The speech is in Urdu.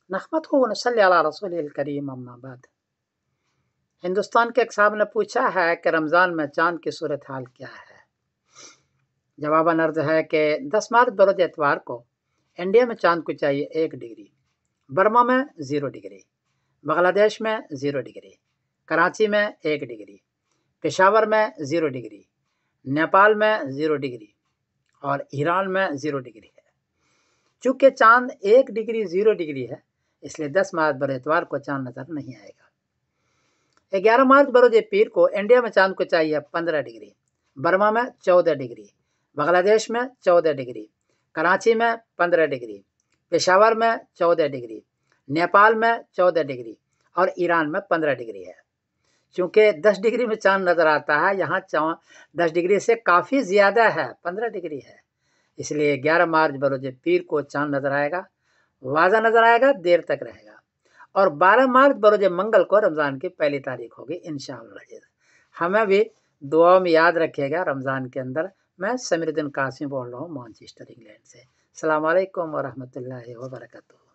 نحمدہ و نصلی علی رسول الکریم اما بعد۔ ہندوستان کے ایک صاحب نے پوچھا ہے کہ رمضان میں چاند کی صورتحال کیا ہے؟ جواباً عرض ہے کہ 10 مارچ بروز اتوار کو انڈیا میں چاند کو چاہیے 1 ڈگری، برما میں 0 ڈگری، بنگلہ دیش میں 0 ڈگری، کراچی میں 1 ڈگری، پشاور میں 0 ڈگری، نیپال میں 0 ڈگری اور ایران میں 0 ڈگری ہے۔ چونکہ چاند 1 ڈگری 0 ڈگری ہے، اس لیے 10 مارچ بروز اتوار کو چاند نظر نہیں آئے گا۔ 11 مارچ بروز پیر کو انڈیا میں چاند کو چاہیے 15 ڈگری، برما میں 14 ڈگری، بنگلہ دیش میں 14 ڈگری، کراچی میں 15 ڈگری، پشاور میں 14 ڈگری، نیپال میں 14 ڈگری اور ایران میں 15 ڈگری ہے۔ چونکہ 10 ڈگری میں چاند نظر آتا ہے، یہاں 10 ڈگری سے کافی زیادہ ہے، 15 ڈگری ہے، اس لیے 11 مارچ بروز پیر کو چاند نظر آئے گا، واضح نظر آئے گا، دیر تک رہے گا۔ اور 12 مارچ بروز منگل کو رمضان کی پہلی تاریخ ہوگی انشاءاللہ۔ ہمیں بھی دعا میں یاد رکھے گا رمضان کے اندر۔ میں سمیر الدین قاسمی بول رہا ہوں مانچسٹر انگلینڈ سے۔ السلام علیکم ورحمۃ اللہ وبرکاتہ۔